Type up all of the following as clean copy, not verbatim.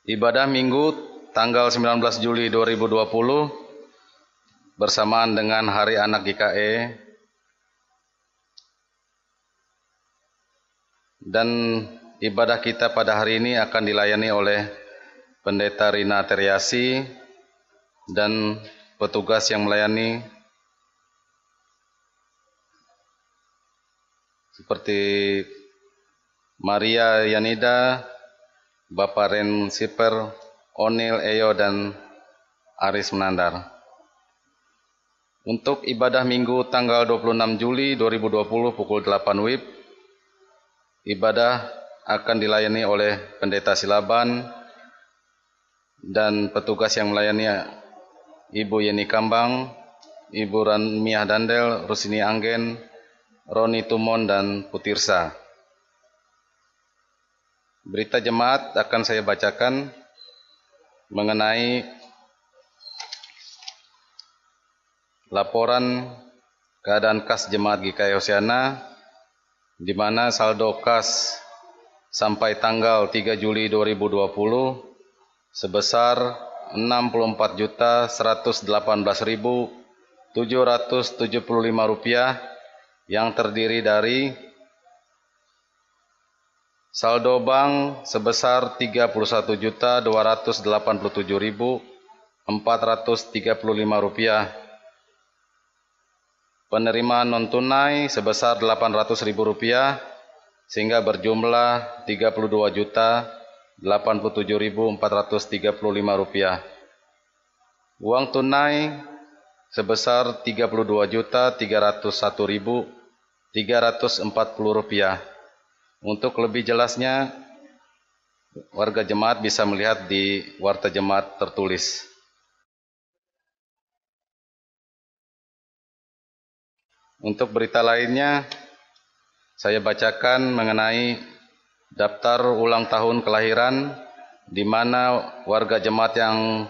Ibadah Minggu tanggal 19 Juli 2020 bersamaan dengan Hari Anak GKE dan ibadah kita pada hari ini akan dilayani oleh Pendeta Rina Teriasi dan petugas yang melayani seperti Maria Yanida, Bapak Ren Siper, Onil Eyo, dan Aris Menandar. Untuk ibadah Minggu tanggal 26 Juli 2020 pukul 8 WIB, ibadah akan dilayani oleh Pendeta Silaban dan petugas yang melayani Ibu Yeni Kambang, Ibu Ranmiah Dandel, Rusini Anggen, Roni Tumon, dan Putirsa. Berita jemaat akan saya bacakan mengenai laporan keadaan kas jemaat GKI Hosiana, di mana saldo kas sampai tanggal 3 Juli 2020 sebesar Rp64.118.775 yang terdiri dari saldo bank sebesar Rp30.287.435, penerimaan non tunai sebesar Rp800.000 sehingga berjumlah Rp37.087.435. Uang tunai sebesar Rp32.301.340. Untuk lebih jelasnya, warga jemaat bisa melihat di warta jemaat tertulis. Untuk berita lainnya, saya bacakan mengenai daftar ulang tahun kelahiran, di mana warga jemaat yang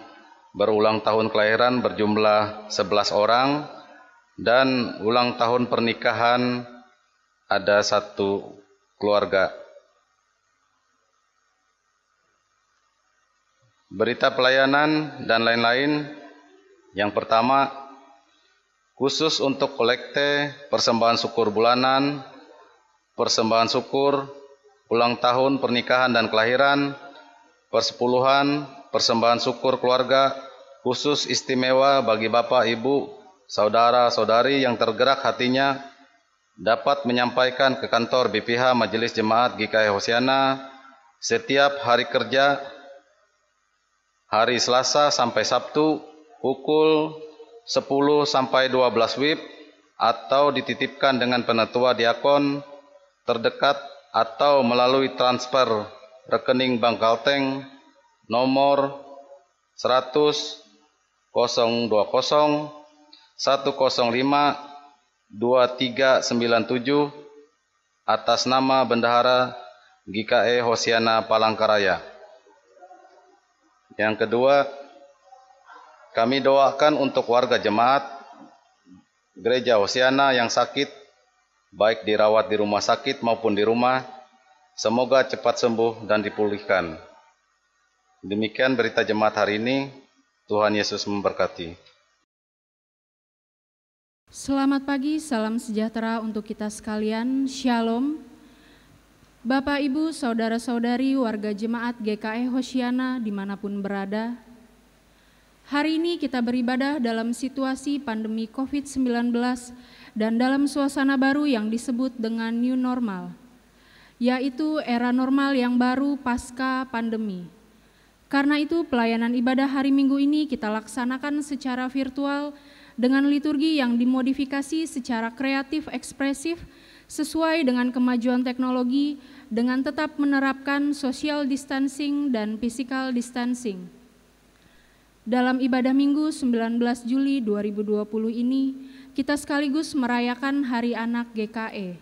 berulang tahun kelahiran berjumlah 11 orang, dan ulang tahun pernikahan ada 1 keluarga. Berita pelayanan dan lain-lain. Yang pertama, khusus untuk kolekte, persembahan syukur bulanan, persembahan syukur, ulang tahun, pernikahan dan kelahiran, persepuluhan, persembahan syukur keluarga, khusus istimewa bagi Bapak, Ibu, saudara-saudari yang tergerak hatinya, dapat menyampaikan ke kantor BPH Majelis Jemaat GKI Hosiana setiap hari kerja, hari Selasa sampai Sabtu, pukul 10 sampai 12 WIB, atau dititipkan dengan penetua diakon terdekat atau melalui transfer rekening bank Kalteng nomor 100 020 105 2397 atas nama Bendahara GKI Hosiana Palangkaraya. Yang kedua, kami doakan untuk warga jemaat Gereja Hosiana yang sakit, baik dirawat di rumah sakit maupun di rumah, semoga cepat sembuh dan dipulihkan. Demikian berita jemaat hari ini. Tuhan Yesus memberkati. Selamat pagi, salam sejahtera untuk kita sekalian. Shalom. Bapak, Ibu, saudara-saudari warga jemaat GKI Hosiana dimanapun berada, hari ini kita beribadah dalam situasi pandemi COVID-19 dan dalam suasana baru yang disebut dengan new normal, yaitu era normal yang baru pasca pandemi. Karena itu pelayanan ibadah hari Minggu ini kita laksanakan secara virtual dengan liturgi yang dimodifikasi secara kreatif ekspresif sesuai dengan kemajuan teknologi dengan tetap menerapkan social distancing dan physical distancing. Dalam ibadah Minggu 19 Juli 2020 ini, kita sekaligus merayakan Hari Anak GKE.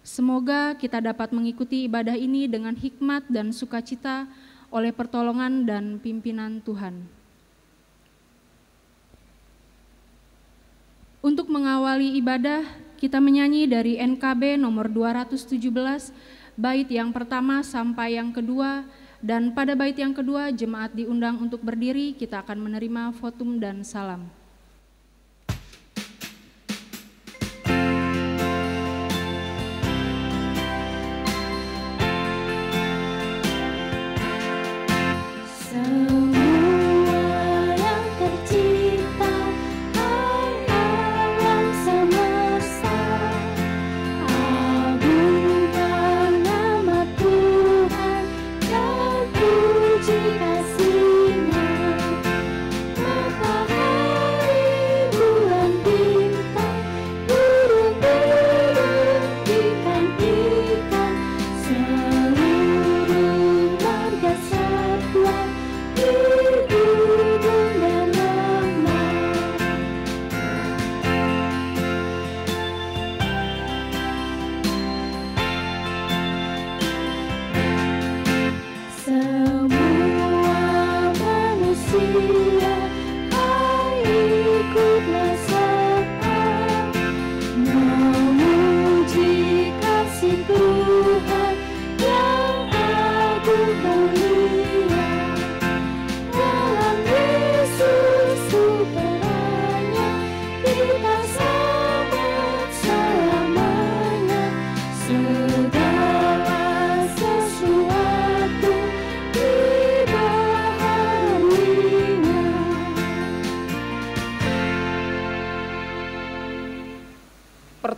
Semoga kita dapat mengikuti ibadah ini dengan hikmat dan sukacita oleh pertolongan dan pimpinan Tuhan. Untuk mengawali ibadah, kita menyanyi dari NKB nomor 217, bait yang pertama sampai yang kedua, Dan pada bait yang kedua, jemaat diundang untuk berdiri, kita akan menerima votum dan salam.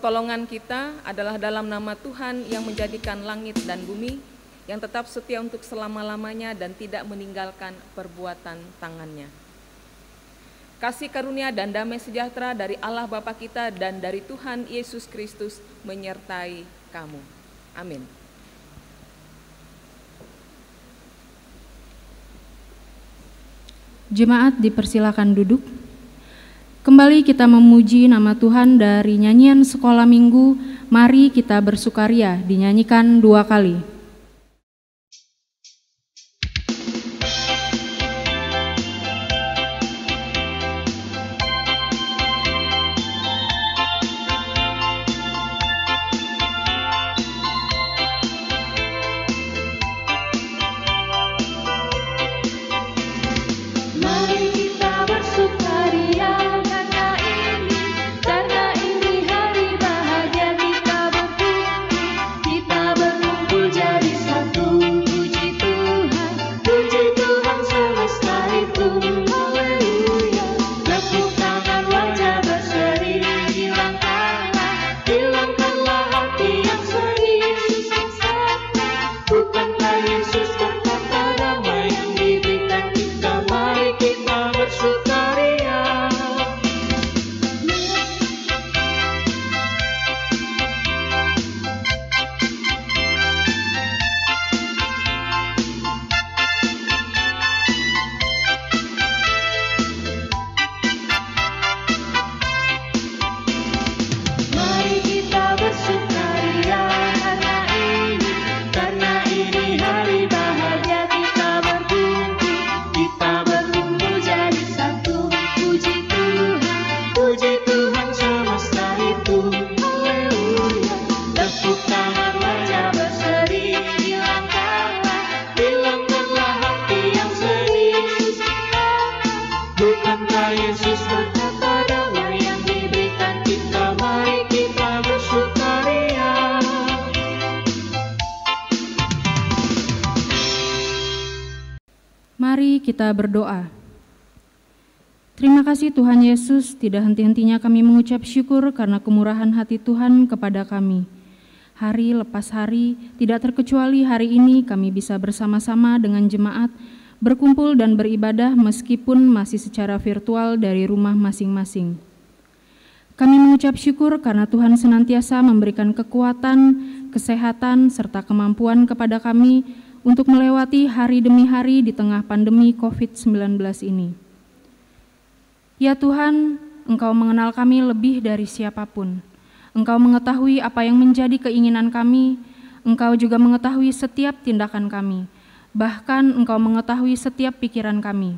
Pertolongan kita adalah dalam nama Tuhan yang menjadikan langit dan bumi, yang tetap setia untuk selama-lamanya dan tidak meninggalkan perbuatan tangannya. Kasih karunia dan damai sejahtera dari Allah Bapa kita dan dari Tuhan Yesus Kristus menyertai kamu. Amin. Jemaat dipersilakan duduk. Kembali kita memuji nama Tuhan dari nyanyian sekolah minggu, Mari Kita Bersukaria, dinyanyikan 2 kali. Mari kita berdoa. Terima kasih Tuhan Yesus, tidak henti-hentinya kami mengucap syukur karena kemurahan hati Tuhan kepada kami. Hari lepas hari, tidak terkecuali hari ini kami bisa bersama-sama dengan jemaat, berkumpul dan beribadah meskipun masih secara virtual dari rumah masing-masing. Kami mengucap syukur karena Tuhan senantiasa memberikan kekuatan, kesehatan, serta kemampuan kepada kami untuk melewati hari demi hari di tengah pandemi COVID-19 ini. Ya Tuhan, Engkau mengenal kami lebih dari siapapun. Engkau mengetahui apa yang menjadi keinginan kami, Engkau juga mengetahui setiap tindakan kami, bahkan Engkau mengetahui setiap pikiran kami.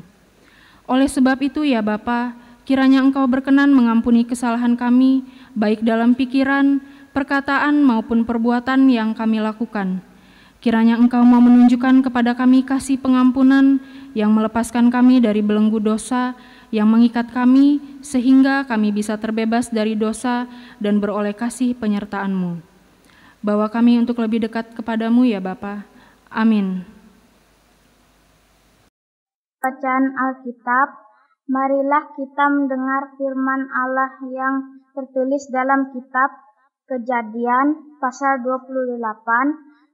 Oleh sebab itu ya Bapa, kiranya Engkau berkenan mengampuni kesalahan kami, baik dalam pikiran, perkataan maupun perbuatan yang kami lakukan. Kiranya Engkau mau menunjukkan kepada kami kasih pengampunan yang melepaskan kami dari belenggu dosa yang mengikat kami, sehingga kami bisa terbebas dari dosa dan beroleh kasih penyertaan-Mu. Bawa kami untuk lebih dekat kepadamu ya Bapa. Amin. Bacaan Alkitab, marilah kita mendengar firman Allah yang tertulis dalam kitab Kejadian pasal 28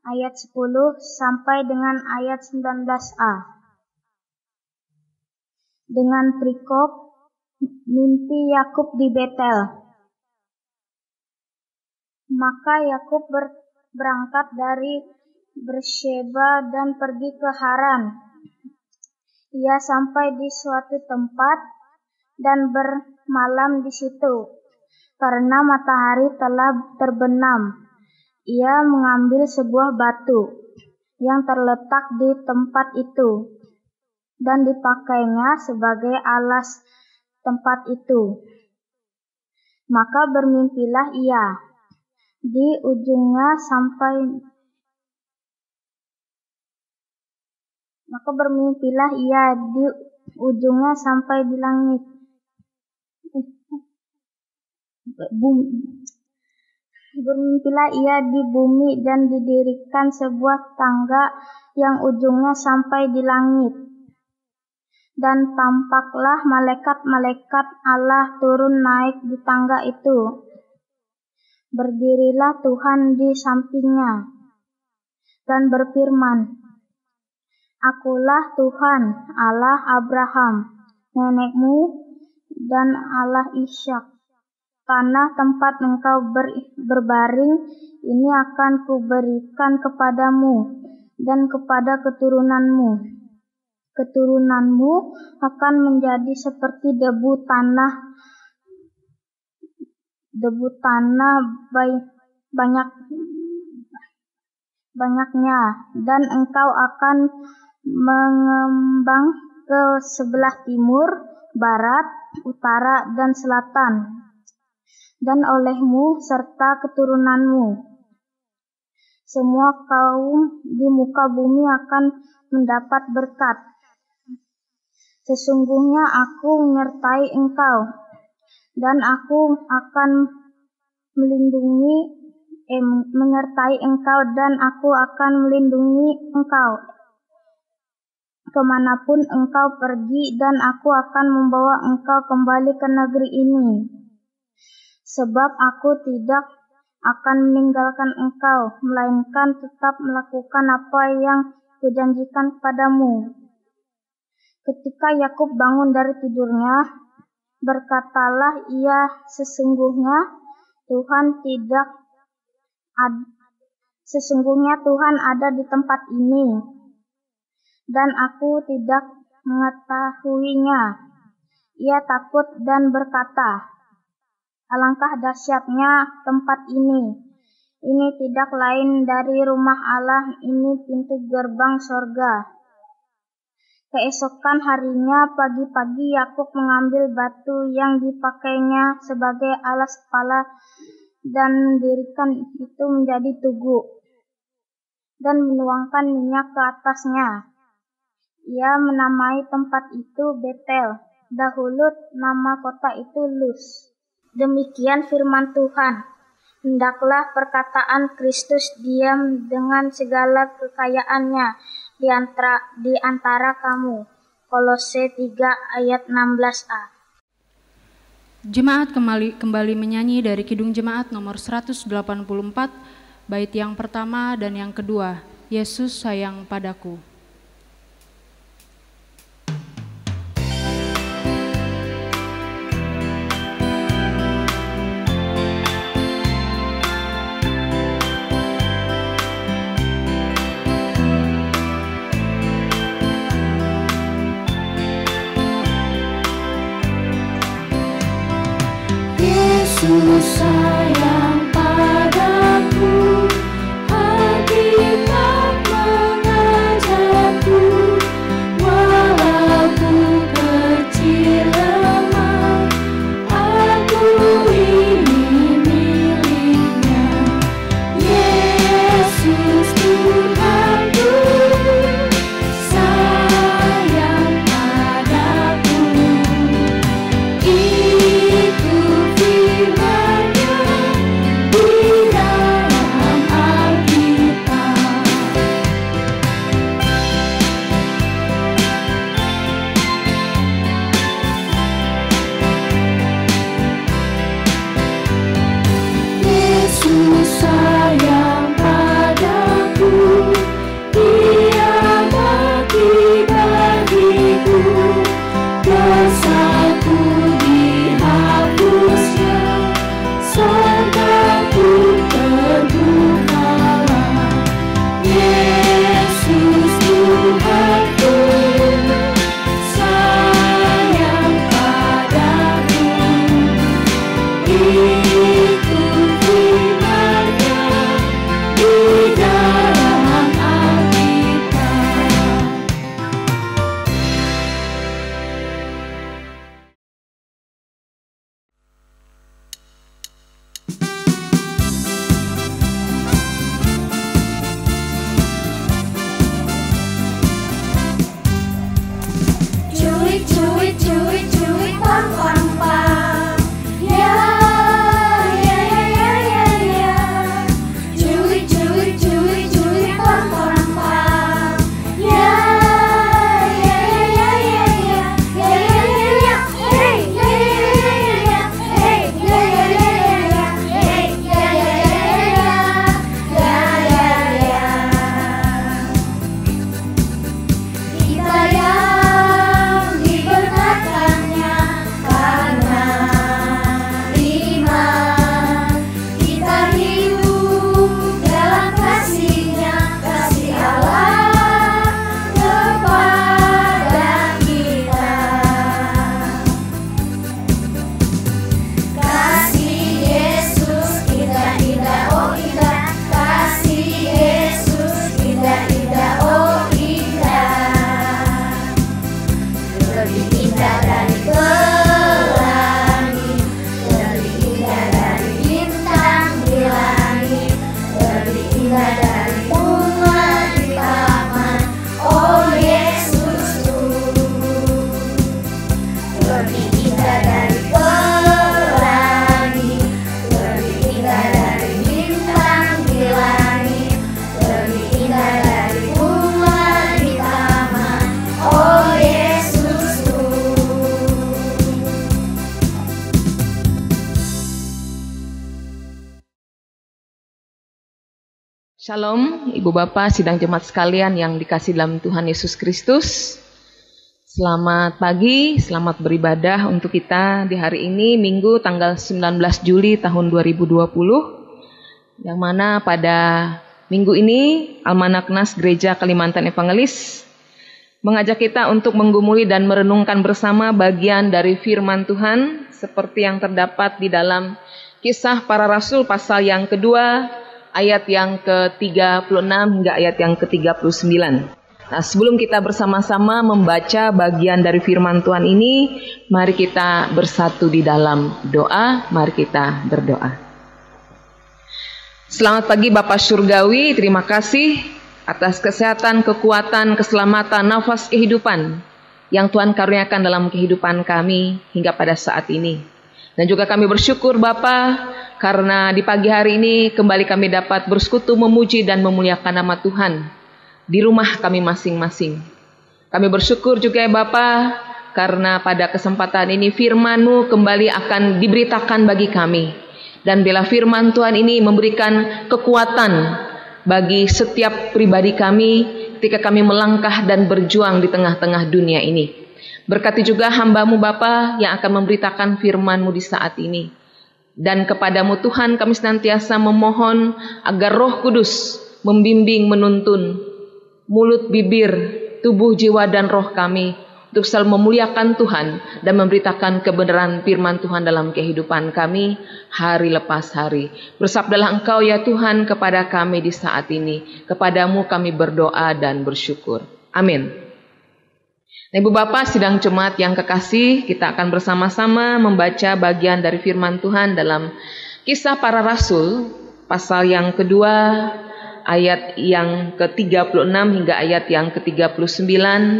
ayat 10 sampai dengan ayat 19a. Dengan perikop mimpi Yakub di Betel. Maka Yakub berangkat dari Beersheba dan pergi ke Haran. Ia sampai di suatu tempat dan bermalam di situ. Karena matahari telah terbenam, ia mengambil sebuah batu yang terletak di tempat itu dan dipakainya sebagai alas tempat itu. Maka bermimpilah ia. Di ujungnya sampai di langit. Bermimpilah ia di bumi dan didirikan sebuah tangga yang ujungnya sampai di langit. Dan tampaklah malaikat-malaikat Allah turun naik di tangga itu. Berdirilah Tuhan di sampingnya dan berfirman, Akulah Tuhan, Allah Abraham, nenekmu, dan Allah Ishak. Tanah tempat engkau berbaring ini akan kuberikan kepadamu dan kepada keturunanmu. Keturunanmu akan menjadi seperti debu tanah banyaknya, dan engkau akan mengembang ke sebelah timur, barat, utara, dan selatan, dan olehmu serta keturunanmu semua kaum di muka bumi akan mendapat berkat. Sesungguhnya aku menyertai engkau, dan aku akan menyertai engkau, dan aku akan melindungi engkau kemanapun engkau pergi, dan aku akan membawa engkau kembali ke negeri ini. Sebab aku tidak akan meninggalkan engkau, melainkan tetap melakukan apa yang kujanjikan kepadamu. Ketika Yakub bangun dari tidurnya, berkatalah ia, sesungguhnya Tuhan ada di tempat ini, dan aku tidak mengetahuinya. Ia takut dan berkata, alangkah dahsyatnya tempat ini. Ini tidak lain dari rumah Allah, ini pintu gerbang sorga. Keesokan harinya pagi-pagi Yakub mengambil batu yang dipakainya sebagai alas kepala dan mendirikan itu menjadi tugu dan menuangkan minyak ke atasnya. Ia menamai tempat itu Betel. Dahulu nama kota itu Luz. Demikian firman Tuhan. Hendaklah perkataan Kristus diam dengan segala kekayaannya di antara kamu. Kolose 3 ayat 16a. Jemaat kembali menyanyi dari Kidung Jemaat nomor 184, bait yang pertama dan yang kedua, Yesus sayang padaku. Yesus sayang padaku, Alkitab mengajarkan. Shalom, Ibu Bapak, sidang jemaat sekalian yang dikasih dalam Tuhan Yesus Kristus. Selamat pagi, selamat beribadah untuk kita di hari ini, Minggu tanggal 19 Juli tahun 2020. Yang mana pada minggu ini, Almanak Nas Gereja Kalimantan Evangelis mengajak kita untuk menggumuli dan merenungkan bersama bagian dari firman Tuhan seperti yang terdapat di dalam Kisah Para Rasul pasal yang kedua, ayat yang ke-36 hingga ayat yang ke-39. Nah, sebelum kita bersama-sama membaca bagian dari firman Tuhan ini, mari kita bersatu di dalam doa, mari kita berdoa. Selamat pagi Bapak Surgawi, terima kasih atas kesehatan, kekuatan, keselamatan, nafas kehidupan yang Tuhan karuniakan dalam kehidupan kami hingga pada saat ini. Dan juga kami bersyukur Bapa, karena di pagi hari ini kembali kami dapat bersekutu memuji dan memuliakan nama Tuhan di rumah kami masing-masing. Kami bersyukur juga ya Bapa, karena pada kesempatan ini firman-Mu kembali akan diberitakan bagi kami. Dan bila firman Tuhan ini memberikan kekuatan bagi setiap pribadi kami ketika kami melangkah dan berjuang di tengah-tengah dunia ini. Berkati juga hamba-Mu Bapa yang akan memberitakan firman-Mu di saat ini. Dan kepadamu Tuhan kami senantiasa memohon agar Roh Kudus membimbing, menuntun mulut, bibir, tubuh, jiwa, dan roh kami untuk selalu memuliakan Tuhan dan memberitakan kebenaran firman Tuhan dalam kehidupan kami hari lepas hari. Bersabdalah Engkau ya Tuhan kepada kami di saat ini. Kepadamu kami berdoa dan bersyukur. Amin. Nah, Ibu Bapak, sidang jemaat yang kekasih, kita akan bersama-sama membaca bagian dari firman Tuhan dalam Kisah Para Rasul, pasal yang kedua, ayat yang ke-36 hingga ayat yang ke-39.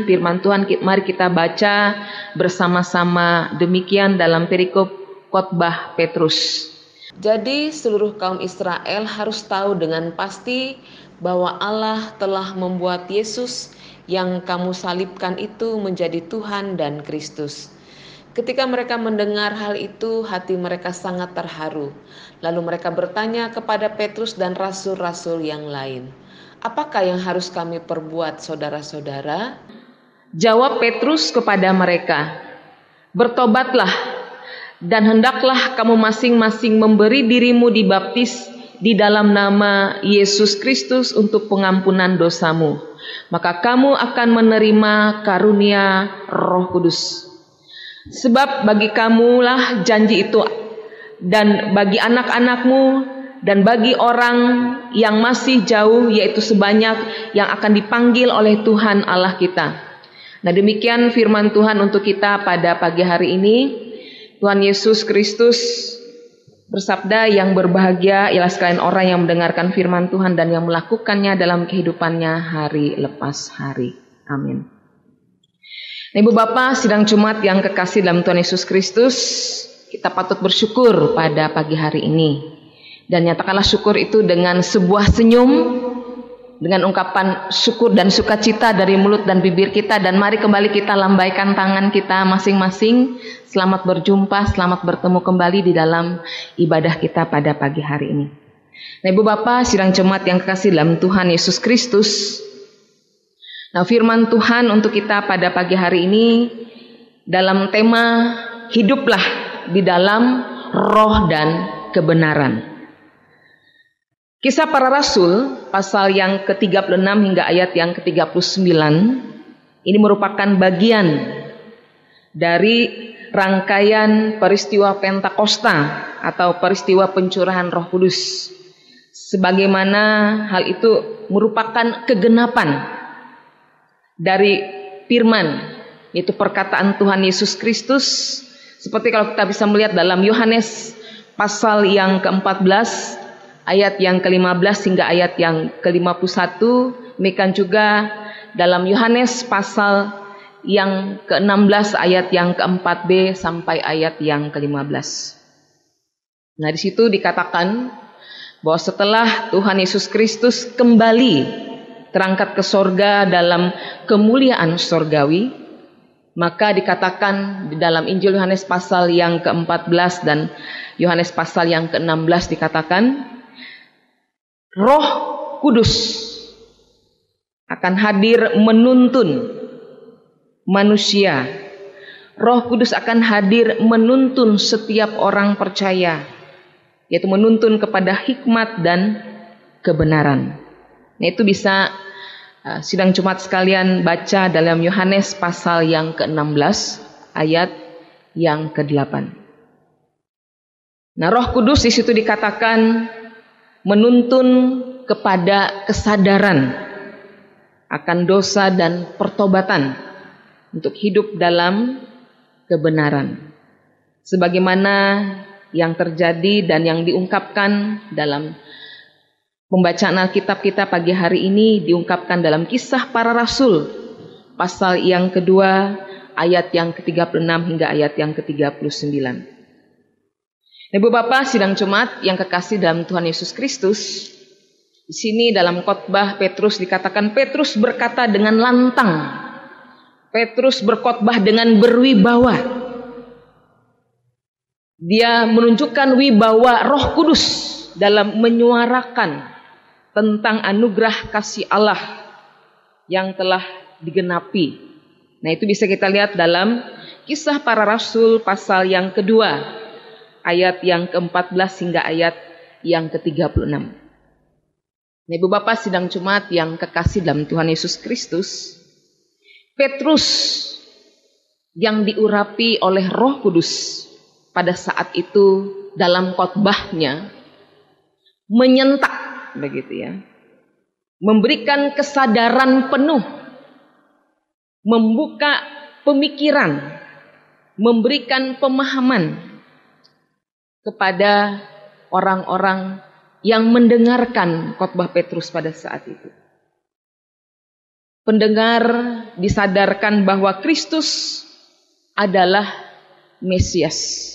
Firman Tuhan, mari kita baca bersama-sama demikian dalam perikop khotbah Petrus. Jadi seluruh kaum Israel harus tahu dengan pasti bahwa Allah telah membuat Yesus yang kamu salibkan itu menjadi Tuhan dan Kristus. Ketika mereka mendengar hal itu, hati mereka sangat terharu. Lalu mereka bertanya kepada Petrus dan rasul-rasul yang lain, "Apakah yang harus kami perbuat, saudara-saudara?" Jawab Petrus kepada mereka, "Bertobatlah, dan hendaklah kamu masing-masing memberi dirimu dibaptis di dalam nama Yesus Kristus untuk pengampunan dosamu. Maka kamu akan menerima karunia Roh Kudus. Sebab bagi kamulah janji itu, dan bagi anak-anakmu, dan bagi orang yang masih jauh, yaitu sebanyak yang akan dipanggil oleh Tuhan Allah kita." Nah, demikian firman Tuhan untuk kita pada pagi hari ini. Tuhan Yesus Kristus bersabda, yang berbahagia ialah sekalian orang yang mendengarkan firman Tuhan dan yang melakukannya dalam kehidupannya hari lepas hari. Amin. Nah, Ibu Bapak, sidang Jumat yang kekasih dalam Tuhan Yesus Kristus, kita patut bersyukur pada pagi hari ini. Dan nyatakanlah syukur itu dengan sebuah senyum, dengan ungkapan syukur dan sukacita dari mulut dan bibir kita. Dan mari kembali kita lambaikan tangan kita masing-masing. Selamat berjumpa, selamat bertemu kembali di dalam ibadah kita pada pagi hari ini. Nah, Ibu Bapak, sidang jemaat yang kekasih dalam Tuhan Yesus Kristus. Nah, firman Tuhan untuk kita pada pagi hari ini dalam tema hiduplah di dalam roh dan kebenaran. Kisah Para Rasul pasal yang ke-36 hingga ayat yang ke-39 ini merupakan bagian dari rangkaian peristiwa Pentakosta atau peristiwa pencurahan Roh Kudus. Sebagaimana hal itu merupakan kegenapan dari firman, yaitu perkataan Tuhan Yesus Kristus. Seperti kalau kita bisa melihat dalam Yohanes pasal yang ke-14 ayat yang ke-15 hingga ayat yang ke-51, demikian juga dalam Yohanes pasal yang ke-16 ayat yang ke-4b sampai ayat yang ke-15. Nah, di situ dikatakan bahwa setelah Tuhan Yesus Kristus kembali terangkat ke sorga dalam kemuliaan sorgawi, maka dikatakan di dalam Injil Yohanes pasal yang ke-14 dan Yohanes pasal yang ke-16 dikatakan, Roh Kudus akan hadir menuntun manusia. Roh Kudus akan hadir menuntun setiap orang percaya, yaitu menuntun kepada hikmat dan kebenaran. Nah, itu bisa sidang Jumat sekalian baca dalam Yohanes pasal yang ke-16 ayat yang ke-8. Nah, Roh Kudus di situ dikatakan menuntun kepada kesadaran akan dosa dan pertobatan untuk hidup dalam kebenaran. Sebagaimana yang terjadi dan yang diungkapkan dalam pembacaan Alkitab kita pagi hari ini, diungkapkan dalam Kisah Para Rasul pasal yang kedua ayat yang ke-36 hingga ayat yang ke-39. Ibu Bapak sidang Jumat yang kekasih dalam Tuhan Yesus Kristus, di sini dalam khotbah Petrus dikatakan Petrus berkata dengan lantang. Petrus berkhotbah dengan berwibawa. Dia menunjukkan wibawa Roh Kudus dalam menyuarakan tentang anugerah kasih Allah yang telah digenapi. Nah, itu bisa kita lihat dalam Kisah Para Rasul pasal yang kedua ayat yang ke-14 hingga ayat yang ke-36. Nah, Ibu Bapak sidang Jumat yang kekasih dalam Tuhan Yesus Kristus, Petrus yang diurapi oleh Roh Kudus pada saat itu dalam khotbahnya menyentak begitu ya, memberikan kesadaran penuh, membuka pemikiran, memberikan pemahaman kepada orang-orang yang mendengarkan khotbah Petrus pada saat itu. Pendengar disadarkan bahwa Kristus adalah Mesias.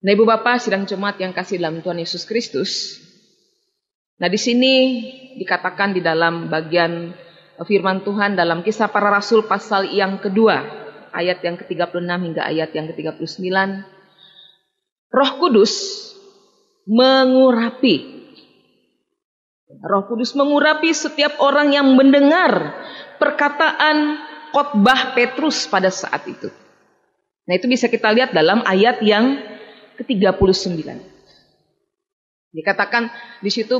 Nah, Ibu Bapak sidang Jumat yang kasih dalam Tuhan Yesus Kristus. Nah, di sini dikatakan di dalam bagian firman Tuhan dalam Kisah Para Rasul pasal yang kedua ayat yang ke-36 hingga ayat yang ke-39. Roh Kudus mengurapi. Roh Kudus mengurapi setiap orang yang mendengar perkataan khotbah Petrus pada saat itu. Nah, itu bisa kita lihat dalam ayat yang ke-39. Dikatakan di situ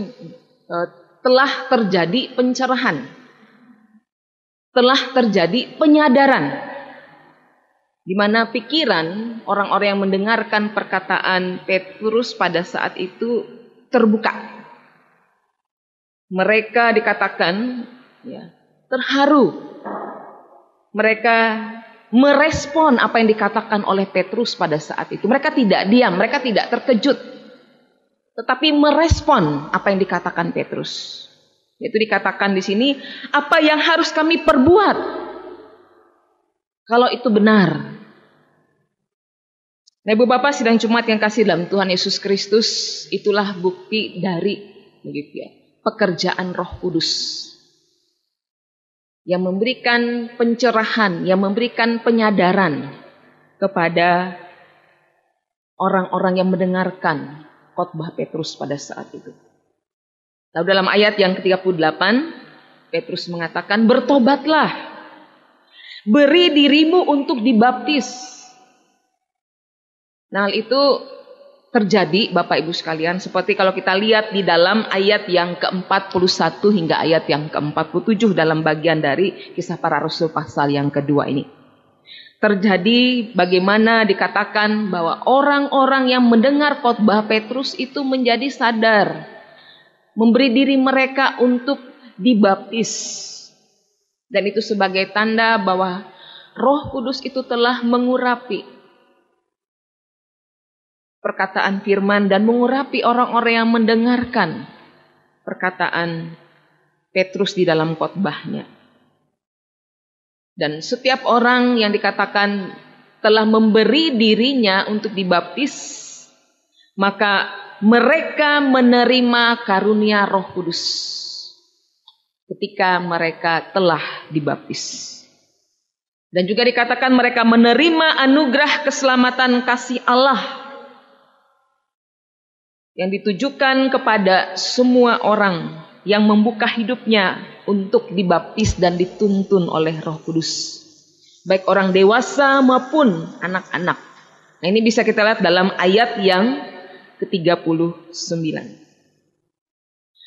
telah terjadi pencerahan. Telah terjadi penyadaran. Di mana pikiran orang-orang yang mendengarkan perkataan Petrus pada saat itu terbuka. Mereka dikatakan ya, terharu. Mereka merespon apa yang dikatakan oleh Petrus pada saat itu. Mereka tidak diam, mereka tidak terkejut, tetapi merespon apa yang dikatakan Petrus. Yaitu dikatakan di sini, apa yang harus kami perbuat kalau itu benar. Nah, Ibu Bapak sidang Jumat yang kasih dalam Tuhan Yesus Kristus, itulah bukti dari begitu ya, pekerjaan Roh Kudus yang memberikan pencerahan, yang memberikan penyadaran kepada orang-orang yang mendengarkan khotbah Petrus pada saat itu. Lalu dalam ayat yang ke-38, Petrus mengatakan, bertobatlah, beri dirimu untuk dibaptis. Nah, hal itu terjadi Bapak Ibu sekalian, seperti kalau kita lihat di dalam ayat yang ke-41 hingga ayat yang ke-47 dalam bagian dari Kisah Para Rasul pasal yang kedua ini. Terjadi bagaimana dikatakan bahwa orang-orang yang mendengar khotbah Petrus itu menjadi sadar, memberi diri mereka untuk dibaptis. Dan itu sebagai tanda bahwa Roh Kudus itu telah mengurapi perkataan firman dan mengurapi orang-orang yang mendengarkan perkataan Petrus di dalam khotbahnya. Dan setiap orang yang dikatakan telah memberi dirinya untuk dibaptis, maka mereka menerima karunia Roh Kudus ketika mereka telah dibaptis. Dan juga dikatakan mereka menerima anugerah keselamatan kasih Allah yang ditujukan kepada semua orang yang membuka hidupnya untuk dibaptis dan dituntun oleh Roh Kudus, baik orang dewasa maupun anak-anak. Nah, ini bisa kita lihat dalam ayat yang ke-39.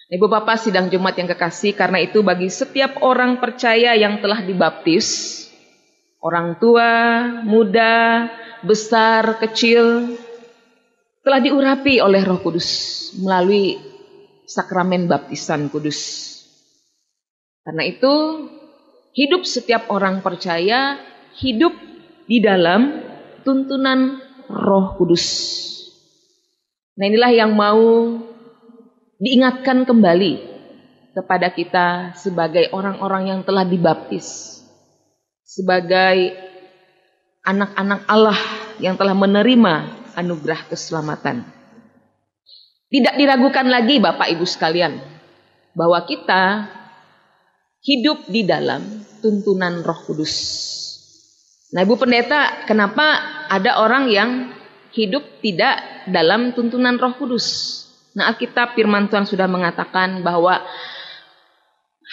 Ibu Bapak sidang Jumat yang kekasih, karena itu bagi setiap orang percaya yang telah dibaptis, orang tua, muda, besar, kecil, telah diurapi oleh Roh Kudus melalui sakramen baptisan kudus. Karena itu, hidup setiap orang percaya hidup di dalam tuntunan Roh Kudus. Nah, inilah yang mau diingatkan kembali kepada kita sebagai orang-orang yang telah dibaptis, sebagai anak-anak Allah yang telah menerima anugerah keselamatan. Tidak diragukan lagi Bapak Ibu sekalian bahwa kita hidup di dalam tuntunan Roh Kudus. Nah, Ibu Pendeta, kenapa ada orang yang hidup tidak dalam tuntunan Roh Kudus? Nah, Alkitab firman Tuhan sudah mengatakan bahwa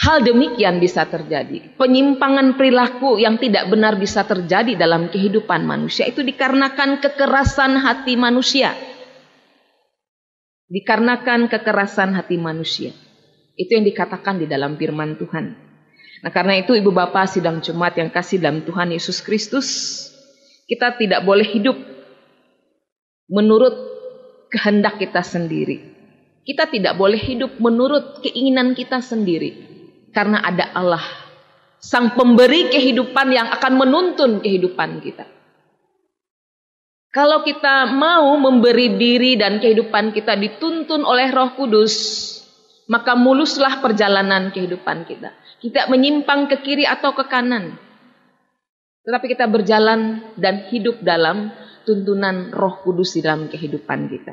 hal demikian bisa terjadi. Penyimpangan perilaku yang tidak benar bisa terjadi dalam kehidupan manusia. Itu dikarenakan kekerasan hati manusia. Dikarenakan kekerasan hati manusia. Itu yang dikatakan di dalam firman Tuhan. Nah, karena itu Ibu Bapak sidang Jumat yang kasih dalam Tuhan Yesus Kristus, kita tidak boleh hidup menurut kehendak kita sendiri. Kita tidak boleh hidup menurut keinginan kita sendiri. Karena ada Allah, Sang Pemberi kehidupan yang akan menuntun kehidupan kita. Kalau kita mau memberi diri dan kehidupan kita dituntun oleh Roh Kudus, maka muluslah perjalanan kehidupan kita. Kita menyimpang ke kiri atau ke kanan. Tetapi kita berjalan dan hidup dalam tuntunan Roh Kudus di dalam kehidupan kita.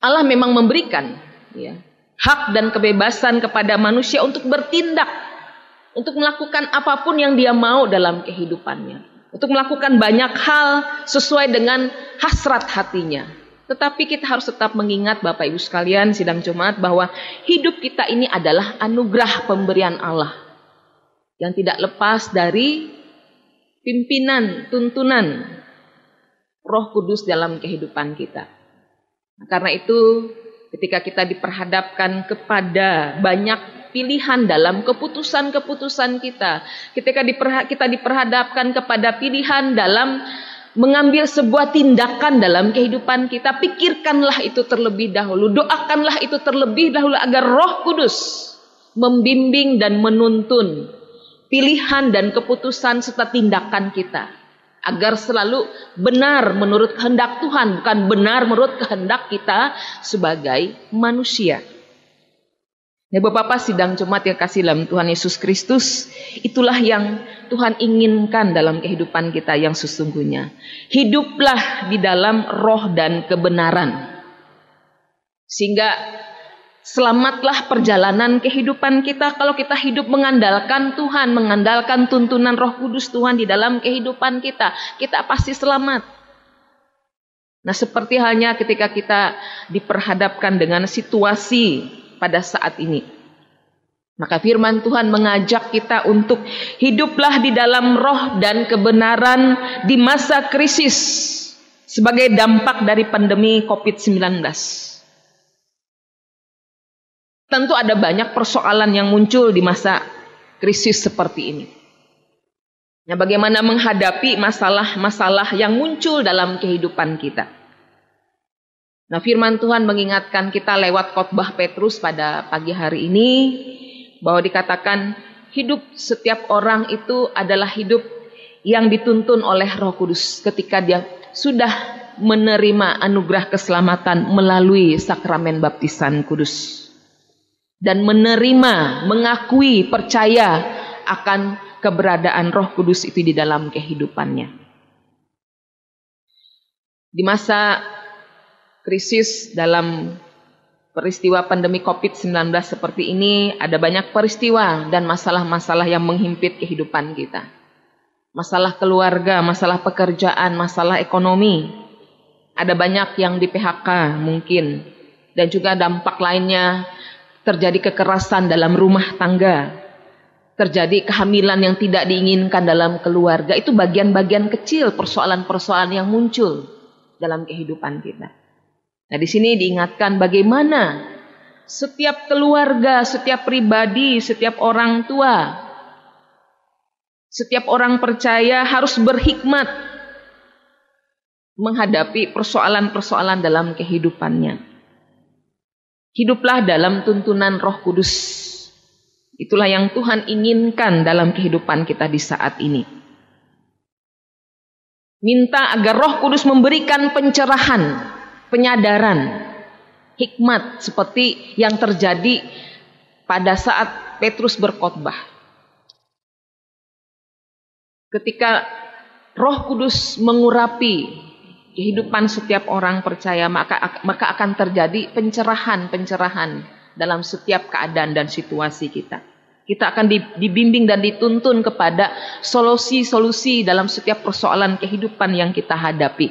Allah memang memberikan hak dan kebebasan kepada manusia untuk bertindak, untuk melakukan apapun yang dia mau dalam kehidupannya. Untuk melakukan banyak hal sesuai dengan hasrat hatinya. Tetapi kita harus tetap mengingat Bapak Ibu sekalian sidang Jumat bahwa hidup kita ini adalah anugerah pemberian Allah. Yang tidak lepas dari pimpinan, tuntunan Roh Kudus dalam kehidupan kita. Nah, karena itu ketika kita diperhadapkan kepada banyak pilihan dalam keputusan-keputusan kita, ketika kita diperhadapkan kepada pilihan dalam mengambil sebuah tindakan dalam kehidupan kita, pikirkanlah itu terlebih dahulu, doakanlah itu terlebih dahulu agar Roh Kudus membimbing dan menuntun pilihan dan keputusan serta tindakan kita, agar selalu benar menurut kehendak Tuhan, bukan benar menurut kehendak kita sebagai manusia. Ya Bapak sidang Jumat yang kasih dalam Tuhan Yesus Kristus, itulah yang Tuhan inginkan dalam kehidupan kita yang sesungguhnya. Hiduplah di dalam roh dan kebenaran. Sehingga selamatlah perjalanan kehidupan kita kalau kita hidup mengandalkan Tuhan, mengandalkan tuntunan Roh Kudus Tuhan di dalam kehidupan kita. Kita pasti selamat. Nah, seperti halnya ketika kita diperhadapkan dengan situasi pada saat ini, maka firman Tuhan mengajak kita untuk hiduplah di dalam roh dan kebenaran di masa krisis sebagai dampak dari pandemi COVID-19. Tentu ada banyak persoalan yang muncul di masa krisis seperti ini. Nah, bagaimana menghadapi masalah-masalah yang muncul dalam kehidupan kita. Nah, firman Tuhan mengingatkan kita lewat khotbah Petrus pada pagi hari ini bahwa dikatakan hidup setiap orang itu adalah hidup yang dituntun oleh Roh Kudus ketika dia sudah menerima anugerah keselamatan melalui sakramen baptisan kudus dan menerima, mengakui, percaya akan keberadaan Roh Kudus itu di dalam kehidupannya. Di masa krisis dalam peristiwa pandemi COVID-19 seperti ini, ada banyak peristiwa dan masalah-masalah yang menghimpit kehidupan kita. Masalah keluarga, masalah pekerjaan, masalah ekonomi. Ada banyak yang di PHK mungkin. Dan juga dampak lainnya terjadi kekerasan dalam rumah tangga, terjadi kehamilan yang tidak diinginkan dalam keluarga. Itu bagian-bagian kecil persoalan-persoalan yang muncul dalam kehidupan kita. Nah, di sini diingatkan bagaimana setiap keluarga, setiap pribadi, setiap orang tua, setiap orang percaya harus berhikmat menghadapi persoalan-persoalan dalam kehidupannya. Hiduplah dalam tuntunan Roh Kudus. Itulah yang Tuhan inginkan dalam kehidupan kita di saat ini. Minta agar Roh Kudus memberikan pencerahan, penyadaran, hikmat seperti yang terjadi pada saat Petrus berkhotbah. Ketika Roh Kudus mengurapi kehidupan setiap orang percaya, maka akan terjadi pencerahan dalam setiap keadaan dan situasi kita. Kita akan dibimbing dan dituntun kepada solusi-solusi dalam setiap persoalan kehidupan yang kita hadapi.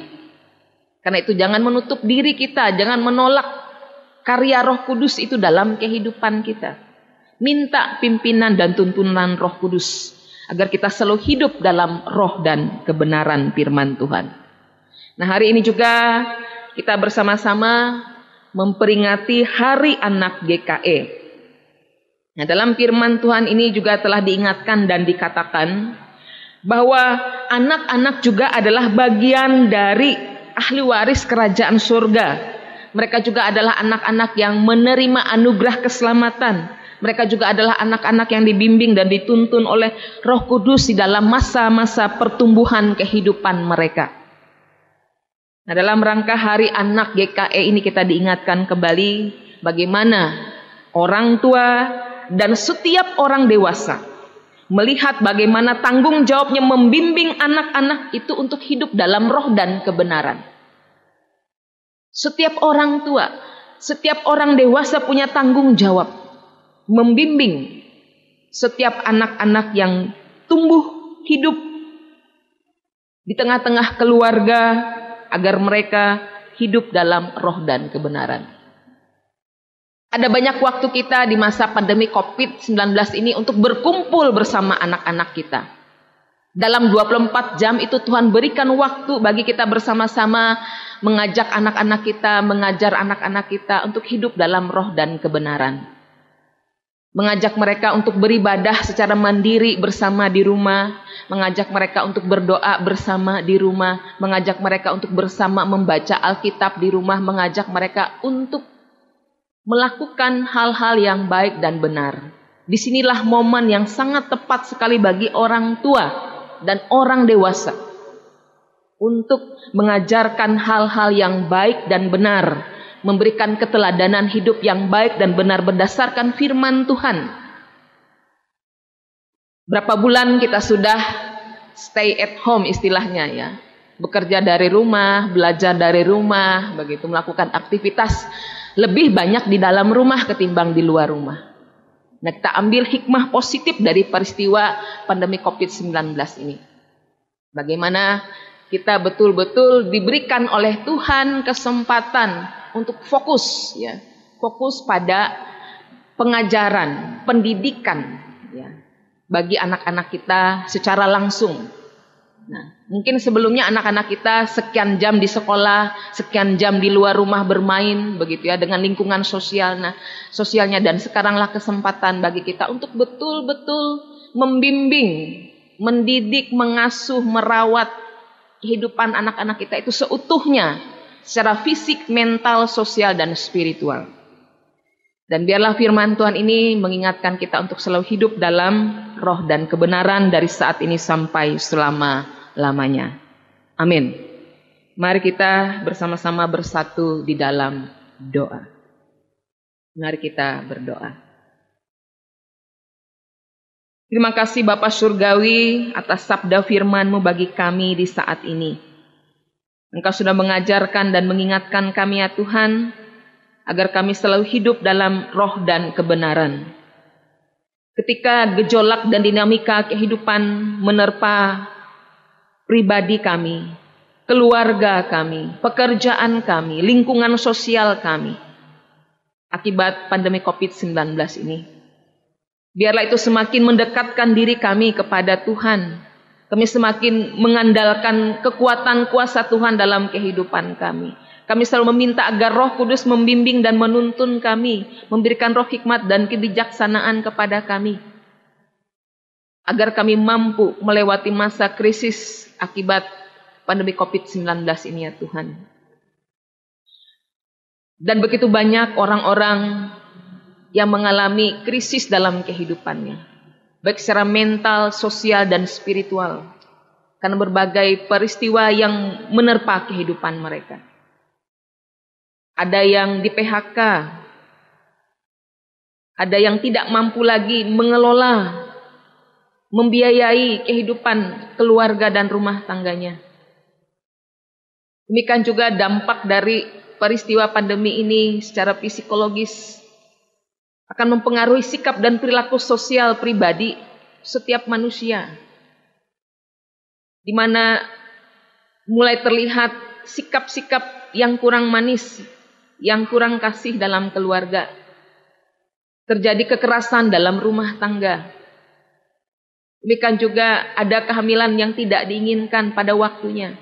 Karena itu jangan menutup diri kita, jangan menolak karya Roh Kudus itu dalam kehidupan kita. Minta pimpinan dan tuntunan Roh Kudus agar kita selalu hidup dalam roh dan kebenaran firman Tuhan. Nah, hari ini juga kita bersama-sama memperingati Hari Anak GKE. Nah, dalam firman Tuhan ini juga telah diingatkan dan dikatakan bahwa anak-anak juga adalah bagian dari ahli waris kerajaan surga. Mereka juga adalah anak-anak yang menerima anugerah keselamatan. Mereka juga adalah anak-anak yang dibimbing dan dituntun oleh Roh Kudus di dalam masa-masa pertumbuhan kehidupan mereka. Nah, dalam rangka Hari Anak GKE ini kita diingatkan kembali bagaimana orang tua dan setiap orang dewasa melihat bagaimana tanggung jawabnya membimbing anak-anak itu untuk hidup dalam roh dan kebenaran. Setiap orang tua, setiap orang dewasa punya tanggung jawab membimbing setiap anak-anak yang tumbuh hidup di tengah-tengah keluarga, agar mereka hidup dalam roh dan kebenaran. Ada banyak waktu kita di masa pandemi COVID-19 ini untuk berkumpul bersama anak-anak kita. Dalam 24 jam itu Tuhan berikan waktu bagi kita bersama-sama mengajak anak-anak kita, mengajar anak-anak kita untuk hidup dalam roh dan kebenaran. Mengajak mereka untuk beribadah secara mandiri bersama di rumah, mengajak mereka untuk berdoa bersama di rumah, mengajak mereka untuk bersama membaca Alkitab di rumah, mengajak mereka untuk melakukan hal-hal yang baik dan benar. Disinilah momen yang sangat tepat sekali bagi orang tua dan orang dewasa untuk mengajarkan hal-hal yang baik dan benar, memberikan keteladanan hidup yang baik dan benar berdasarkan firman Tuhan. Berapa bulan kita sudah stay at home istilahnya ya. Bekerja dari rumah, belajar dari rumah, begitu melakukan aktivitas lebih banyak di dalam rumah ketimbang di luar rumah. Nah, kita ambil hikmah positif dari peristiwa pandemi COVID-19 ini. Bagaimana kita betul-betul diberikan oleh Tuhan kesempatan untuk fokus ya, fokus pada pengajaran, pendidikan ya, bagi anak-anak kita secara langsung. Nah, mungkin sebelumnya anak-anak kita sekian jam di sekolah, sekian jam di luar rumah bermain begitu ya dengan lingkungan sosialnya, dan sekaranglah kesempatan bagi kita untuk betul-betul membimbing, mendidik, mengasuh, merawat kehidupan anak-anak kita itu seutuhnya secara fisik, mental, sosial, dan spiritual. Dan biarlah firman Tuhan ini mengingatkan kita untuk selalu hidup dalam roh dan kebenaran dari saat ini sampai selama-lamanya. Amin. Mari kita bersama-sama bersatu di dalam doa. Mari kita berdoa. Terima kasih Bapa Surgawi atas sabda firman-Mu bagi kami di saat ini. Engkau sudah mengajarkan dan mengingatkan kami ya Tuhan, agar kami selalu hidup dalam roh dan kebenaran. Ketika gejolak dan dinamika kehidupan menerpa pribadi kami, keluarga kami, pekerjaan kami, lingkungan sosial kami, akibat pandemi COVID-19 ini. Biarlah itu semakin mendekatkan diri kami kepada Tuhan. Kami semakin mengandalkan kekuatan kuasa Tuhan dalam kehidupan kami. Kami selalu meminta agar Roh Kudus membimbing dan menuntun kami, memberikan roh hikmat dan kebijaksanaan kepada kami, agar kami mampu melewati masa krisis akibat pandemi COVID-19 ini ya Tuhan. Dan begitu banyak orang-orang yang mengalami krisis dalam kehidupannya, baik secara mental, sosial, dan spiritual, karena berbagai peristiwa yang menerpa kehidupan mereka. Ada yang di PHK, ada yang tidak mampu lagi mengelola, membiayai kehidupan keluarga dan rumah tangganya. Demikian juga dampak dari peristiwa pandemi ini secara psikologis akan mempengaruhi sikap dan perilaku sosial pribadi setiap manusia, di mana mulai terlihat sikap-sikap yang kurang manis, yang kurang kasih dalam keluarga. Terjadi kekerasan dalam rumah tangga. Demikian juga ada kehamilan yang tidak diinginkan pada waktunya.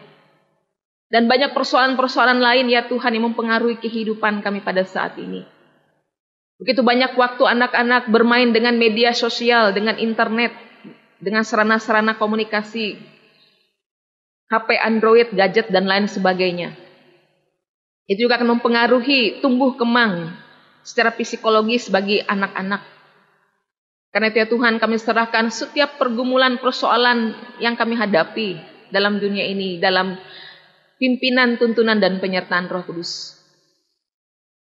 Dan banyak persoalan-persoalan lain ya Tuhan yang mempengaruhi kehidupan kami pada saat ini. Begitu banyak waktu anak-anak bermain dengan media sosial, dengan internet, dengan sarana-sarana komunikasi, HP Android, gadget, dan lain sebagainya. Itu juga akan mempengaruhi tumbuh kembang secara psikologis bagi anak-anak. Karena itu ya Tuhan, kami serahkan setiap pergumulan persoalan yang kami hadapi dalam dunia ini, dalam pimpinan, tuntunan, dan penyertaan Roh Kudus.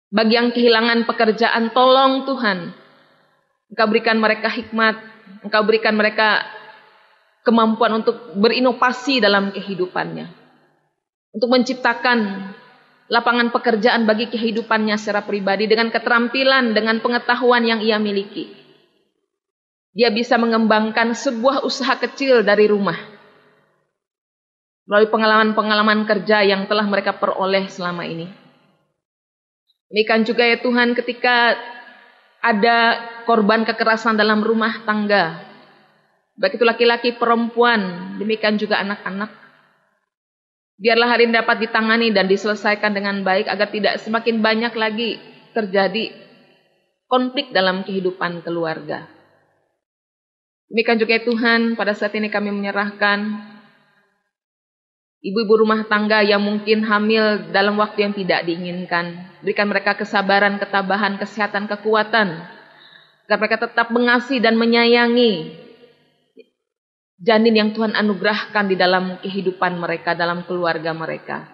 Bagi yang kehilangan pekerjaan, tolong Tuhan, Engkau berikan mereka hikmat, Engkau berikan mereka kemampuan untuk berinovasi dalam kehidupannya, untuk menciptakan lapangan pekerjaan bagi kehidupannya secara pribadi dengan keterampilan, dengan pengetahuan yang ia miliki. Dia bisa mengembangkan sebuah usaha kecil dari rumah melalui pengalaman-pengalaman kerja yang telah mereka peroleh selama ini. Demikian juga ya Tuhan, ketika ada korban kekerasan dalam rumah tangga, baik itu laki-laki, perempuan, demikian juga anak-anak, biarlah hari ini dapat ditangani dan diselesaikan dengan baik agar tidak semakin banyak lagi terjadi konflik dalam kehidupan keluarga. Demikian juga Tuhan, pada saat ini kami menyerahkan ibu-ibu rumah tangga yang mungkin hamil dalam waktu yang tidak diinginkan. Berikan mereka kesabaran, ketabahan, kesehatan, kekuatan, agar mereka tetap mengasihi dan menyayangi janin yang Tuhan anugerahkan di dalam kehidupan mereka, dalam keluarga mereka.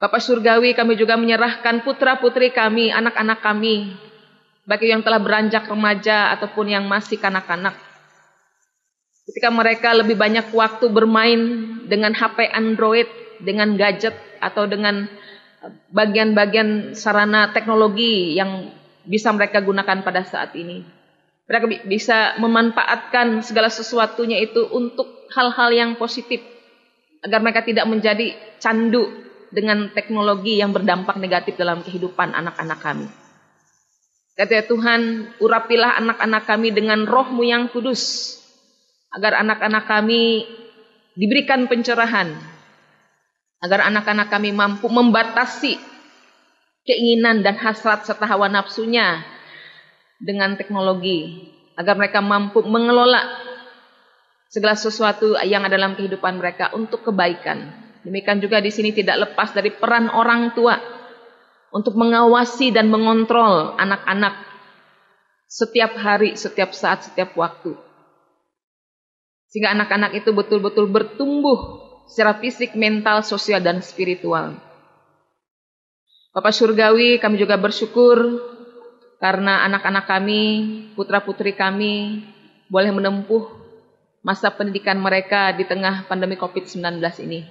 Bapak Surgawi, kami juga menyerahkan putra-putri kami, anak-anak kami, bagi yang telah beranjak remaja ataupun yang masih kanak-kanak. Ketika mereka lebih banyak waktu bermain dengan HP Android, dengan gadget, atau dengan bagian-bagian sarana teknologi yang bisa mereka gunakan pada saat ini. Mereka bisa memanfaatkan segala sesuatunya itu untuk hal-hal yang positif, agar mereka tidak menjadi candu dengan teknologi yang berdampak negatif dalam kehidupan anak-anak kami. Kata Tuhan, urapilah anak-anak kami dengan Roh-Mu yang kudus, agar anak-anak kami diberikan pencerahan, agar anak-anak kami mampu membatasi keinginan dan hasrat serta hawa nafsunya dengan teknologi, agar mereka mampu mengelola segala sesuatu yang ada dalam kehidupan mereka untuk kebaikan. Demikian juga di sini tidak lepas dari peran orang tua untuk mengawasi dan mengontrol anak-anak setiap hari, setiap saat, setiap waktu, sehingga anak-anak itu betul-betul bertumbuh secara fisik, mental, sosial, dan spiritual. Bapak Surgawi, kami juga bersyukur karena anak-anak kami, putra-putri kami boleh menempuh masa pendidikan mereka di tengah pandemi COVID-19 ini.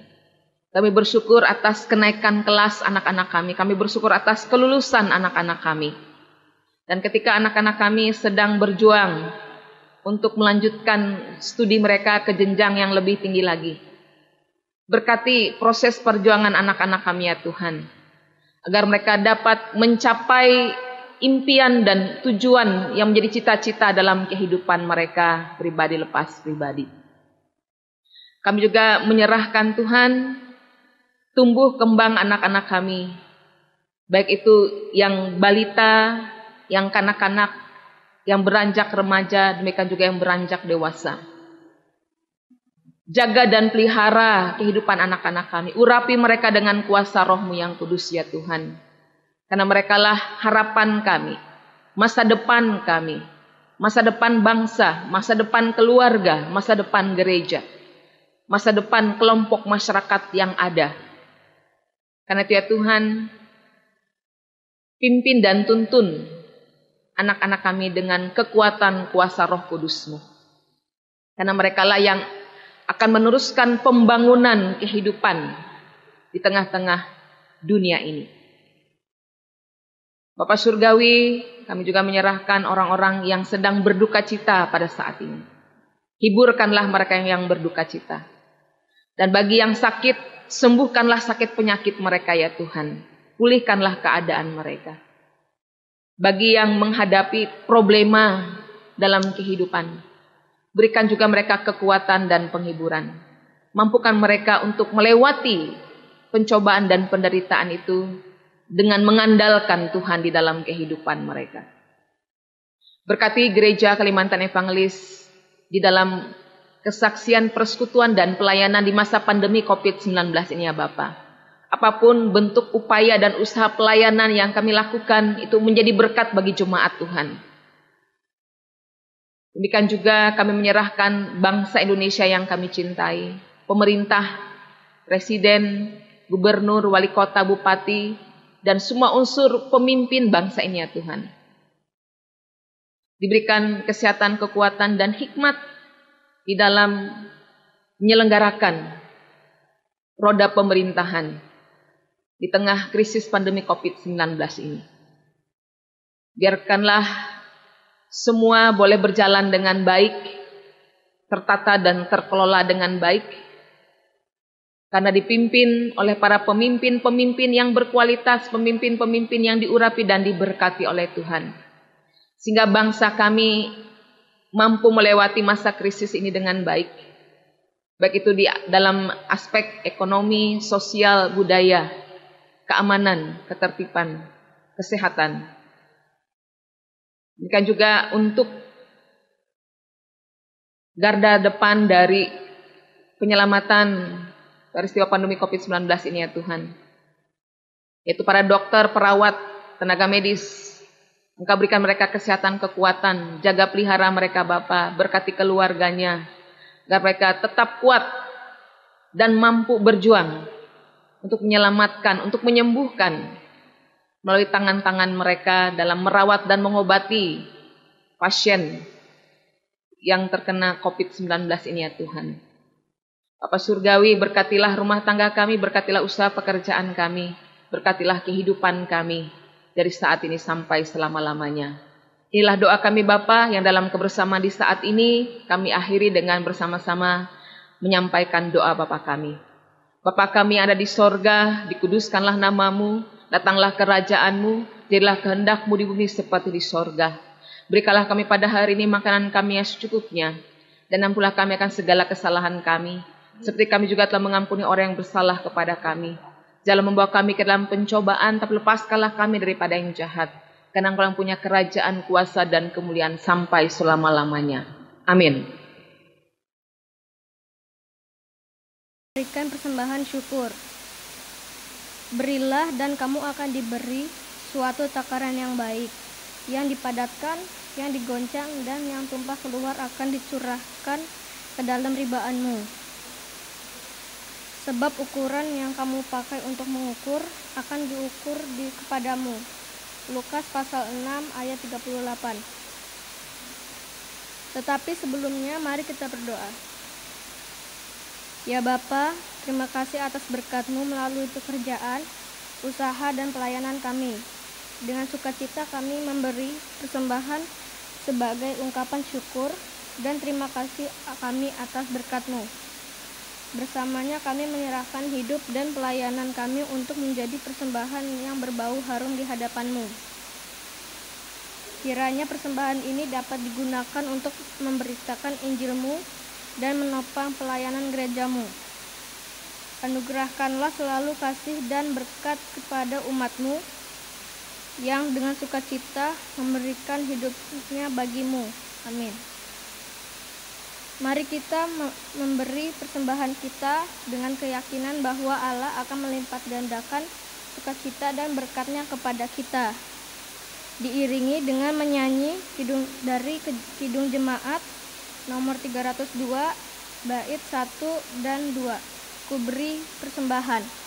Kami bersyukur atas kenaikan kelas anak-anak kami. Kami bersyukur atas kelulusan anak-anak kami. Dan ketika anak-anak kami sedang berjuang untuk melanjutkan studi mereka ke jenjang yang lebih tinggi lagi, berkati proses perjuangan anak-anak kami ya Tuhan, agar mereka dapat mencapai impian dan tujuan yang menjadi cita-cita dalam kehidupan mereka pribadi lepas pribadi. Kami juga menyerahkan Tuhan, tumbuh kembang anak-anak kami, baik itu yang balita, yang kanak-kanak, yang beranjak remaja, demikian juga yang beranjak dewasa. Jaga dan pelihara kehidupan anak-anak kami. Urapi mereka dengan kuasa Roh-Mu yang kudus ya Tuhan. Karena merekalah harapan kami, masa depan kami, masa depan bangsa, masa depan keluarga, masa depan gereja, masa depan kelompok masyarakat yang ada. Karena itu ya Tuhan, pimpin dan tuntun anak-anak kami dengan kekuatan kuasa Roh Kudus-Mu. Karena merekalah yang akan meneruskan pembangunan kehidupan di tengah-tengah dunia ini. Bapak Surgawi, kami juga menyerahkan orang-orang yang sedang berduka cita pada saat ini. Hiburkanlah mereka yang berduka cita. Dan bagi yang sakit, sembuhkanlah sakit penyakit mereka ya Tuhan. Pulihkanlah keadaan mereka. Bagi yang menghadapi problema dalam kehidupan, berikan juga mereka kekuatan dan penghiburan. Mampukan mereka untuk melewati pencobaan dan penderitaan itu dengan mengandalkan Tuhan di dalam kehidupan mereka. Berkati gereja Kalimantan Evangelis di dalam kesaksian persekutuan dan pelayanan di masa pandemi COVID-19 ini ya Bapa. Apapun bentuk upaya dan usaha pelayanan yang kami lakukan itu menjadi berkat bagi jemaat Tuhan. Demikian juga kami menyerahkan bangsa Indonesia yang kami cintai, pemerintah, presiden, gubernur, wali kota, bupati, dan semua unsur pemimpin bangsa ini ya Tuhan. Diberikan kesehatan, kekuatan, dan hikmat di dalam menyelenggarakan roda pemerintahan di tengah krisis pandemi COVID-19 ini. Biarkanlah semua boleh berjalan dengan baik, tertata dan terkelola dengan baik, karena dipimpin oleh para pemimpin-pemimpin yang berkualitas, pemimpin-pemimpin yang diurapi dan diberkati oleh Tuhan. Sehingga bangsa kami mampu melewati masa krisis ini dengan baik. Baik itu di dalam aspek ekonomi, sosial, budaya, keamanan, ketertiban, kesehatan. Demikian juga untuk garda depan dari penyelamatan peristiwa pandemi COVID-19 ini ya Tuhan. Yaitu para dokter, perawat, tenaga medis. Engkau berikan mereka kesehatan, kekuatan, jaga pelihara mereka Bapa, berkati keluarganya, agar mereka tetap kuat dan mampu berjuang untuk menyelamatkan, untuk menyembuhkan melalui tangan-tangan mereka dalam merawat dan mengobati pasien yang terkena COVID-19 ini ya Tuhan. Bapa Surgawi, berkatilah rumah tangga kami, berkatilah usaha pekerjaan kami, berkatilah kehidupan kami dari saat ini sampai selama-lamanya. Inilah doa kami Bapa yang dalam kebersamaan di saat ini kami akhiri dengan bersama-sama menyampaikan doa Bapa kami. Bapa kami yang ada di sorga, dikuduskanlah namamu, datanglah kerajaanmu, jadilah kehendakmu di bumi seperti di sorga. Berikanlah kami pada hari ini makanan kami yang secukupnya, dan ampunilah kami akan segala kesalahan kami, seperti kami juga telah mengampuni orang yang bersalah kepada kami. Jangan membawa kami ke dalam pencobaan, tapi lepaskanlah kami daripada yang jahat. Karena Engkau yang punya kerajaan, kuasa, dan kemuliaan sampai selama-lamanya. Amin. Berikan persembahan syukur. Berilah dan kamu akan diberi suatu takaran yang baik, yang dipadatkan, yang digoncang, dan yang tumpah keluar akan dicurahkan ke dalam ribaanmu. Sebab ukuran yang kamu pakai untuk mengukur akan diukur kepadamu. Lukas pasal 6 ayat 38. Tetapi sebelumnya mari kita berdoa. Ya Bapa, terima kasih atas berkat-Mu melalui pekerjaan, usaha dan pelayanan kami. Dengan sukacita kami memberi persembahan sebagai ungkapan syukur dan terima kasih kami atas berkat-Mu. Bersamanya kami menyerahkan hidup dan pelayanan kami untuk menjadi persembahan yang berbau harum di hadapan-Mu. Kiranya persembahan ini dapat digunakan untuk memberitakan Injil-Mu dan menopang pelayanan gereja-Mu. Anugerahkanlah selalu kasih dan berkat kepada umat-Mu yang dengan sukacita memberikan hidupnya bagi-Mu. Amin. Mari kita memberi persembahan kita dengan keyakinan bahwa Allah akan melipat gandakan sukacita dan berkat-Nya kepada kita. Diiringi dengan menyanyi dari Kidung Jemaat nomor 302 bait 1 dan 2. Ku beri persembahan.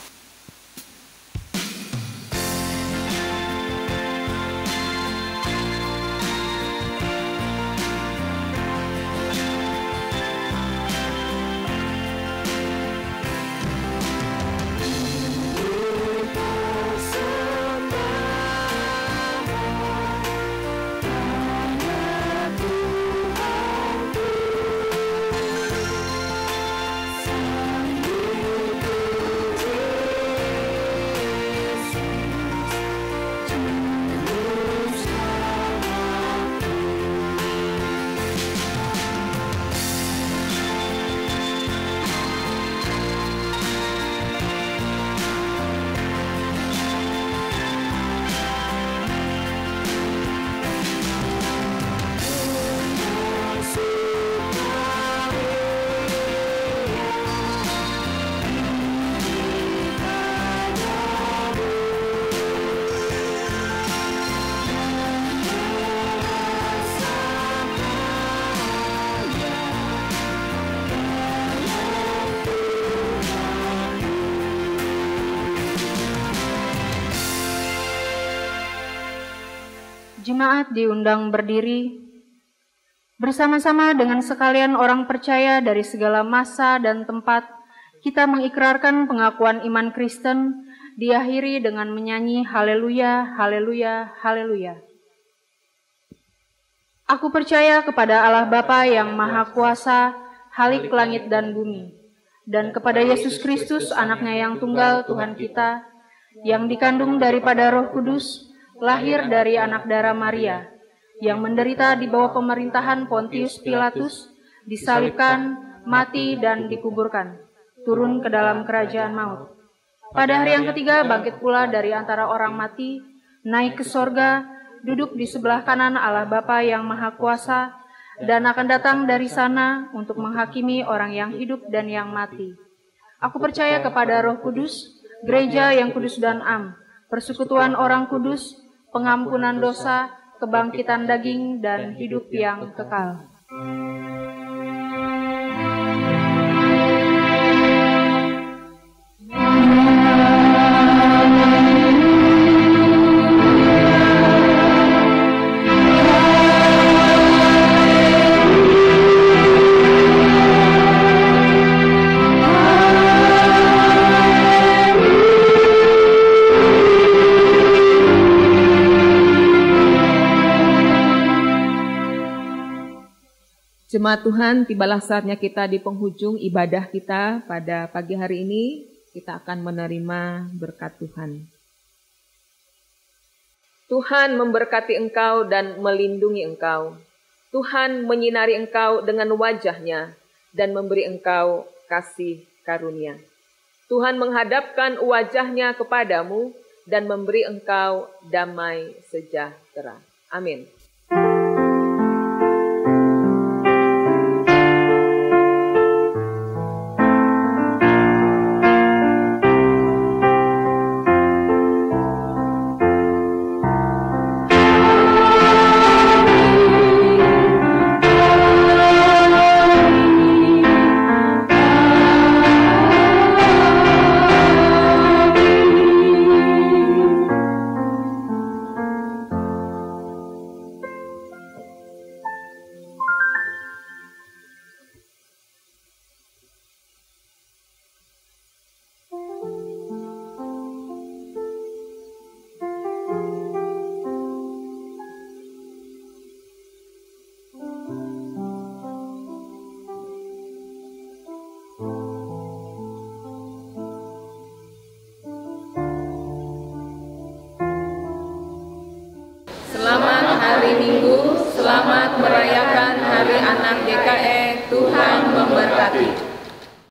Jemaat diundang berdiri bersama-sama dengan sekalian orang percaya dari segala masa dan tempat. Kita mengikrarkan pengakuan iman Kristen, diakhiri dengan menyanyi haleluya, haleluya, haleluya. Aku percaya kepada Allah Bapa yang Maha Kuasa, Halik langit dan bumi, dan kepada Yesus Kristus, Anaknya yang tunggal, Tuhan kita, yang dikandung daripada Roh Kudus, lahir dari anak darah Maria, yang menderita di bawah pemerintahan Pontius Pilatus, disalibkan, mati, dan dikuburkan, turun ke dalam kerajaan maut. Pada hari yang ketiga bangkit pula dari antara orang mati, naik ke sorga, duduk di sebelah kanan Allah Bapa yang Maha Kuasa, dan akan datang dari sana untuk menghakimi orang yang hidup dan yang mati. Aku percaya kepada Roh Kudus, gereja yang kudus dan am, persekutuan orang kudus, pengampunan dosa, kebangkitan daging, dan hidup yang kekal. Jemaat Tuhan, tibalah saatnya kita di penghujung ibadah kita pada pagi hari ini. Kita akan menerima berkat Tuhan. Tuhan memberkati engkau dan melindungi engkau. Tuhan menyinari engkau dengan wajah-Nya dan memberi engkau kasih karunia. Tuhan menghadapkan wajah-Nya kepadamu dan memberi engkau damai sejahtera. Amin. hari Minggu